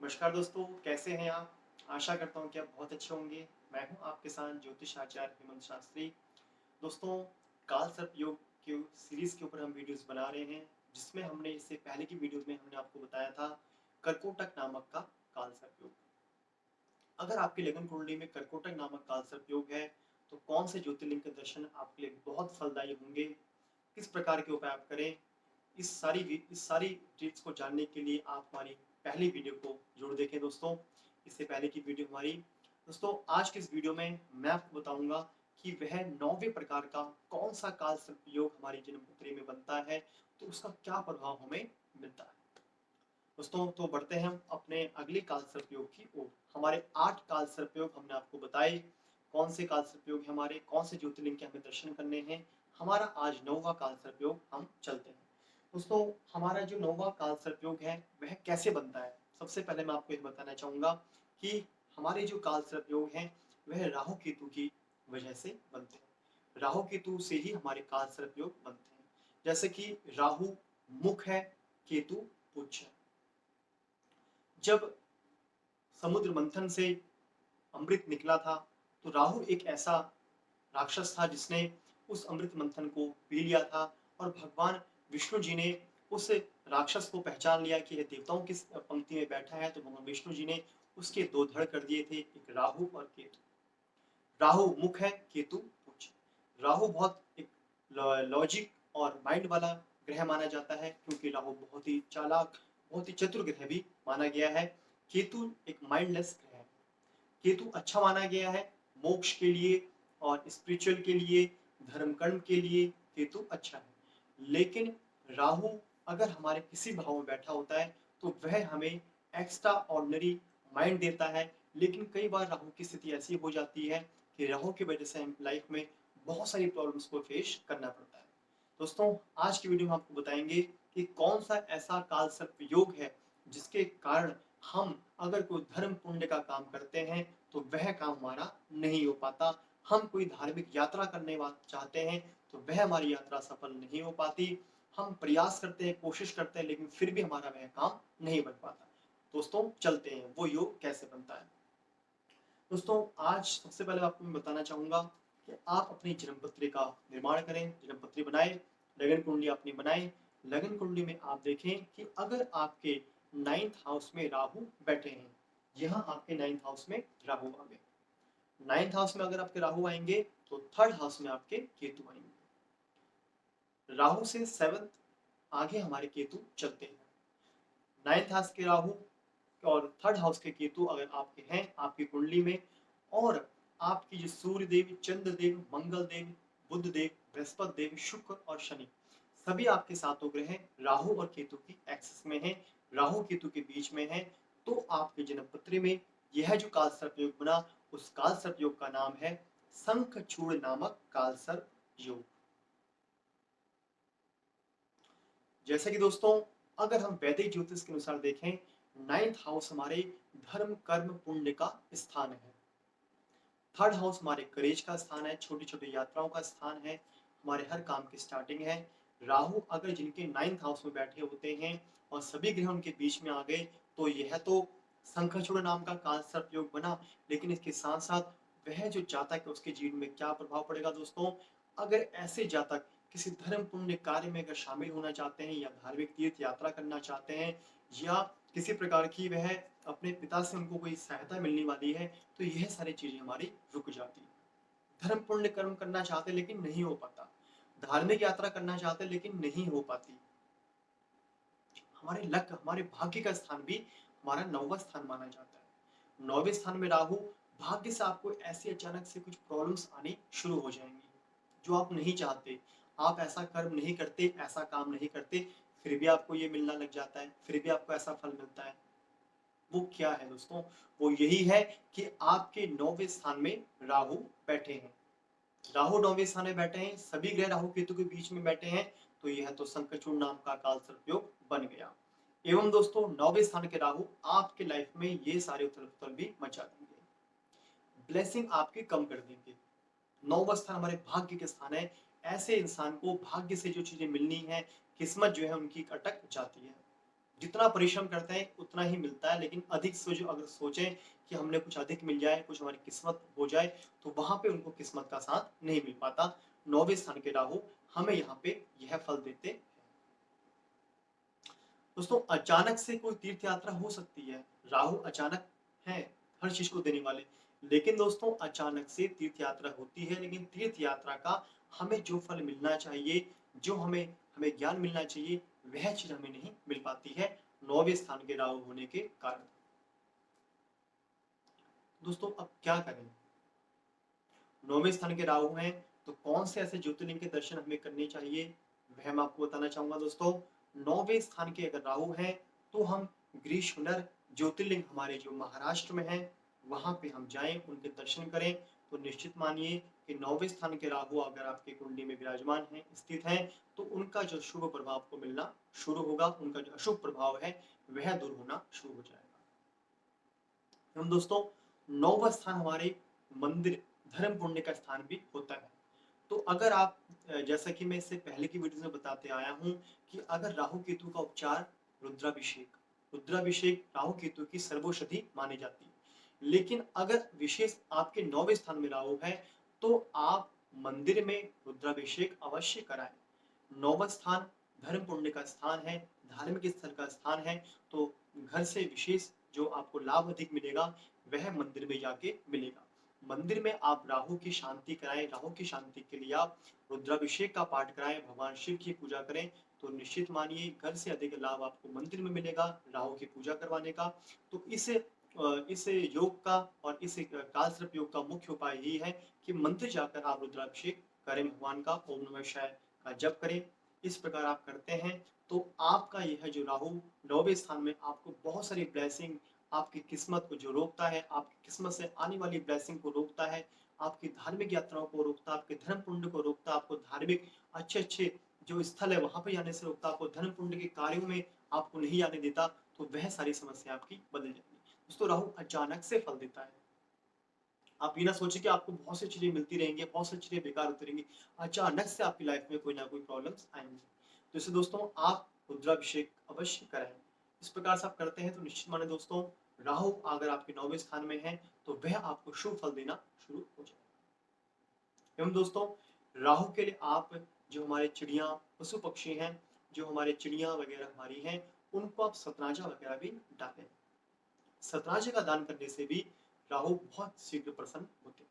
नमस्कार दोस्तों, कैसे हैं आप? आशा करता हूँ कि आप बहुत अच्छे होंगे। मैं हूँ आपके साथ ज्योतिष आचार्य हेमंत शास्त्री। दोस्तों, काल सर्प योग के सीरीज़ के ऊपर हम वीडियोज़ बना रहे हैं, जिसमें हमने इससे पहले की वीडियोज़ में हमने आपको बताया था कर्कोटक नामक का काल सर्प योग। अगर आपकी लगन कुंडली में कर्कोटक नामक काल सर्प योग है, तो कौन से ज्योतिर्लिंग के दर्शन आपके लिए बहुत फलदायी होंगे, किस प्रकार के उपाय आप करें, इस सारी डिटेल्स को जानने के लिए आप हमारी पहली वीडियो को जरूर देखें दोस्तों। इससे पहले की वीडियो हमारी। दोस्तों, आज के इस वीडियो में मैं आपको बताऊंगा कि वह 9वें प्रकार का कौन सा काल सर्प योग हमारी जन्म कुंडली में बनता है, तो उसका क्या प्रभाव हमें मिलता है। दोस्तों, तो बढ़ते हैं हम अपने अगले काल सर्प योग की ओर। हमारे 8 काल सर्प योग हमने आपको बताए। कौन से काल सर्प योग हमारे, कौन से ज्योतिर्लिंग के हमें दर्शन करने हैं। हमारा आज 9वां काल सर्प योग हम चलते हैं। दोस्तों, हमारा जो 9वां काल सर्प योग है वह कैसे बनता है। सबसे पहले मैं आपको ये बताना चाहूंगा कि हमारे जो काल सर्प योग हैं वह राहु केतु की वजह से बनते हैं। राहु केतु से ही हमारे काल सर्प योग बनते हैं। जैसे कि राहु मुख है, केतु पुच्छ है। जब समुद्र मंथन से अमृत निकला था, तो राहु एक ऐसा राक्षस था जिसने उस अमृत मंथन को पी लिया था। और भगवान विष्णु जी ने उस राक्षस को पहचान लिया कि यह देवताओं की पंक्ति में बैठा है, तो भगवान विष्णु जी ने उसके 2 धड़ कर दिए थे, एक राहु और केतु। राहु मुख है, केतु पुच्छ। राहु बहुत एक लॉजिक और माइंड वाला ग्रह माना जाता है, क्योंकि राहु बहुत ही चालाक, बहुत ही चतुर ग्रह भी माना गया है। केतु एक माइंडलेस ग्रह है। केतु अच्छा माना गया है मोक्ष के लिए और स्पिरिचुअल के लिए, धर्म कर्म के लिए केतु अच्छा है। लेकिन राहु अगर हमारे किसी भाव में बैठा होता है, तो वह हमें एक्स्ट्रा ऑर्डिनरी माइंड देता है। लेकिन कई बार राहु की स्थिति ऐसी हो जाती है कि राहु की वजह से हम लाइफ में बहुत सारी प्रॉब्लम्स को फेस करना पड़ता है। दोस्तों, आज की वीडियो में आपको बताएंगे कि कौन सा ऐसा काल सर्प योग है जिसके कारण हम अगर कोई धर्म पुण्य का काम करते हैं तो वह काम हमारा नहीं हो पाता। हम कोई धार्मिक यात्रा करने चाहते हैं तो वह हमारी यात्रा सफल नहीं हो पाती। हम प्रयास करते हैं, कोशिश करते हैं, लेकिन फिर भी हमारा वह काम नहीं बन पाता। दोस्तों, चलते हैं वो योग कैसे बनता है। दोस्तों, आज सबसे पहले आपको मैं बताना चाहूंगा कि आप अपनी जन्म पत्री का निर्माण करें, जन्म पत्री बनाएं, लगन कुंडली अपनी बनाएं। लगन कुंडली में आप देखें कि अगर आपके 9th हाउस में राहु बैठे हैं, यहाँ आपके 9th हाउस में राहु आ गए। 9th हाउस में अगर आपके राहु आएंगे, तो 3rd हाउस में आपके केतु आएंगे। राहु से 7th आगे हमारे केतु चलते हैं। 9th हाउस के राहु और 3rd हाउस के केतु अगर आपके हैं आपकी कुंडली में, और आपकी जो सूर्य देव, चंद्र देव, मंगल देव, बुध देव, बृहस्पति देव, शुक्र और शनि, सभी आपके सातों ग्रह राहु और केतु की एक्सिस में हैं, राहु केतु के बीच में हैं, तो आपके जन्म पत्री में यह जो काल सर्प योग बना, उस काल सर्प योग का नाम है शंखचूड़ नामक काल सर्प योग। जैसे कि दोस्तों, अगर हम वैदिक ज्योतिष के अनुसार देखें, 9th हाउस हमारे धर्म कर्म पुण्य का स्थान है। 3rd हाउस हमारे करेज का स्थान है, छोटी छोटी यात्राओं का स्थान है, हमारे हर काम की स्टार्टिंग है। राहु अगर जिनके 9th हाउस में बैठे होते हैं और सभी ग्रह उनके बीच में आ गए, तो यह तो शंखचूड़ नाम का काल सर्प योग बना। लेकिन इसके साथ साथ वह जो जातक है उसके जीवन में क्या प्रभाव पड़ेगा दोस्तों। अगर ऐसे जातक किसी धर्म पुण्य कार्य में अगर शामिल होना चाहते हैं, या धार्मिक तीर्थ यात्रा करना चाहते हैं, या किसी प्रकार की वह अपने पिता से उनको कोई सहायता मिलने वाली है, तो यह सारी चीजें हमारी रुक जाती है। धर्म पुण्य कर्म करना चाहते लेकिन नहीं हो पाता, धार्मिक यात्रा करना चाहते लेकिन नहीं हो पाती। हमारे लक, हमारे भाग्य का स्थान भी हमारा 9वां स्थान माना जाता है। 9वें स्थान में राहु, भाग्य से आपको ऐसी अचानक से कुछ प्रॉब्लम्स आनी शुरू हो जाएंगी जो आप नहीं चाहते। आप ऐसा कर्म नहीं करते, ऐसा काम नहीं करते, फिर भी आपको ये मिलना लग जाता है, फिर भी आपको ऐसा फल मिलता है। वो क्या है दोस्तों? वो यही है कि आपके 9वें स्थान में राहु बैठे हैं। राहु 9वें स्थान में बैठे हैं, सभी ग्रह राहु केतु के बीच में बैठे हैं, तो यह तो शंखचूड़ नाम का काल सर्प योग बन गया। एवं दोस्तों, 9वें स्थान के राहु आपके लाइफ में ये सारे उथल पुथल भी मचा देंगे, ब्लेसिंग आपकी कम कर देंगे। 9वां स्थान हमारे भाग्य के स्थान है। ऐसे इंसान को भाग्य से जो चीजें मिलनी है, किस्मत जो है उनकी अटक जाती है। जितना परिश्रम करते हैं उतना ही मिलता है, लेकिन अधिक से जो अगर सोचें कि हमने कुछ अधिक मिल जाए, कुछ हमारी किस्मत हो जाए, तो वहां पे उनको किस्मत का साथ नहीं मिल पाता। 9वें स्थान के राहु हमें यहाँ पे यह फल देते हैं। दोस्तों अचानक से कोई तीर्थ यात्रा हो सकती है, राहु अचानक है हर चीज को देने वाले, लेकिन दोस्तों अचानक से तीर्थ यात्रा होती है, लेकिन तीर्थ यात्रा का हमें जो फल मिलना चाहिए, जो हमें हमें ज्ञान मिलना चाहिए, वह चीज हमें नहीं मिल पाती है 9वें स्थान के राहु होने के कारण। दोस्तों अब क्या करें, 9वें स्थान के राहु हैं, तो कौन से ऐसे ज्योतिर्लिंग के दर्शन हमें करने चाहिए, वह मैं आपको बताना चाहूंगा। दोस्तों 9वें स्थान के अगर राहु हैं, तो हम ग्रीष्मनर ज्योतिर्लिंग हमारे जो महाराष्ट्र में है वहां पे हम जाएं, उनके दर्शन करें। तो निश्चित मानिए कि 9वें स्थान के राहु अगर आपकी कुंडली में विराजमान है, स्थित है, तो उनका जो शुभ प्रभाव आपको मिलना शुरू होगा, उनका जो अशुभ प्रभाव है वह दूर होना शुरू हो जाएगा। हम दोस्तों 9वां स्थान हमारे मंदिर धर्म पुण्य का स्थान भी होता है। तो अगर आप जैसा कि मैं इससे पहले की वीडियो में बताते आया हूं कि अगर राहु केतु का उपचार रुद्राभिषेक, रुद्राभिषेक राहु केतु की सर्वौषधि मानी जाती है। लेकिन अगर विशेष आपके 9वें स्थान में राहु है, तो आप मंदिर में रुद्राभिषेक अवश्य कराएं। 9वां स्थान धर्म पुण्य का स्थान है, धार्मिक स्थल का स्थान है, तो घर से विशेष जो आपको लाभ अधिक मिलेगा वह मंदिर में जाके मिलेगा। मंदिर में आप राहु की शांति कराएं, राहु की शांति के लिए आप रुद्राभिषेक का पाठ कराएं, भगवान शिव की पूजा करें, तो निश्चित मानिए घर से अधिक लाभ आपको मंदिर में मिलेगा राहु की पूजा करवाने का। तो इस योग का और इस कालसर्प योग का मुख्य उपाय यही है कि मंदिर जाकर आप रुद्राभिषेक करें, भगवान का ओम नमः शिवाय का जप करें। इस प्रकार आप करते हैं तो आपका यह जो राहु 9वें स्थान में आपको बहुत सारी ब्लेसिंग, आपकी किस्मत को जो रोकता है, आपकी किस्मत से आने वाली ब्लेसिंग को रोकता है, आपकी धार्मिक यात्राओं को रोकता है, आपके धर्म पुण्य को रोकता है, आपको धार्मिक अच्छे जो स्थल है वहां पर जाने से रोकता, आपको धर्म पुण्य के कार्यों में आपको नहीं जाने देता, तो वह सारी समस्या आपकी बदल जाएगी। दोस्तों राहु अचानक से फल देता है। आप ये ना सोचे कि आपको बहुत सी चीजें मिलती रहेंगी, बहुत सी चीजें बेकार होती रहेंगी, अचानक से आपकी लाइफ में कोई ना कोई प्रॉब्लम्स आएंगी। तो इससे दोस्तों आप रुद्राभिषेक अवश्य कराएं। इस प्रकार से आप करते हैं तो निश्चित माने दोस्तों राहु अगर आपके 9वें स्थान में है, तो वह आपको शुभ फल देना शुरू हो जाएगा। एवं दोस्तों राहु के लिए आप जो हमारे चिड़िया पशु पक्षी हैं, जो हमारे चिड़िया वगैरह हमारी हैं, उनको आप सतराजा वगैरह भी डालें। सतराजे का दान करने से भी राहु बहुत शीघ्र प्रसन्न होते हैं।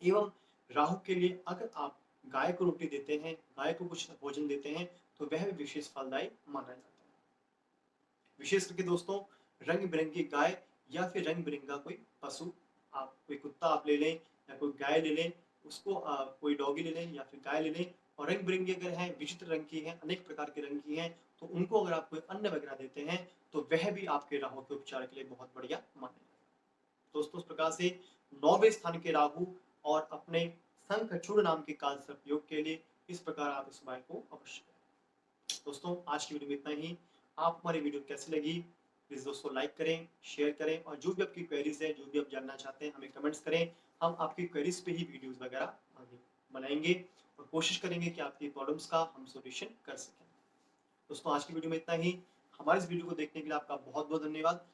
एवं राहु के लिए अगर आप गाय को रोटी देते हैं, गाय को कुछ भोजन देते हैं, तो वह भी विशेष फलदायी माना जाता है। विशेष करके दोस्तों रंग बिरंगी गाय या फिर रंग बिरंगा कोई पशु, आप कोई कुत्ता आप ले लें या कोई गाय ले लें, उसको कोई डॉगी ले लें या फिर गाय ले लें, और रंग बिरंगी अगर है, विचित्र रंग की है, अनेक प्रकार के रंग की है, तो उनको अगर आप कोई अन्न वगैरह देते हैं, तो वह भी आपके राहु के उपचार के लिए बहुत बढ़िया माना जाता है। दोस्तों इस प्रकार से 9वें स्थान के राहु और अपने शंखचूड़ नाम के कालसर्प योग के लिए इस प्रकार आप इस उपाय को अवश्य करें। दोस्तों आज की वीडियो में इतना ही। आप हमारी वीडियो कैसी लगी प्लीज दोस्तों लाइक करें, शेयर करें, और जो भी आपकी क्वेरीज है, जो भी आप जानना चाहते हैं, हमें कमेंट्स करें। हम आपकी क्वेरीज पे ही वीडियोस वगैरह आगे बनाएंगे और कोशिश करेंगे कि आपकी प्रॉब्लम्स का हम सॉल्यूशन कर सकें। दोस्तों आज की वीडियो में इतना ही। हमारे इस वीडियो को देखने के लिए आपका बहुत बहुत धन्यवाद।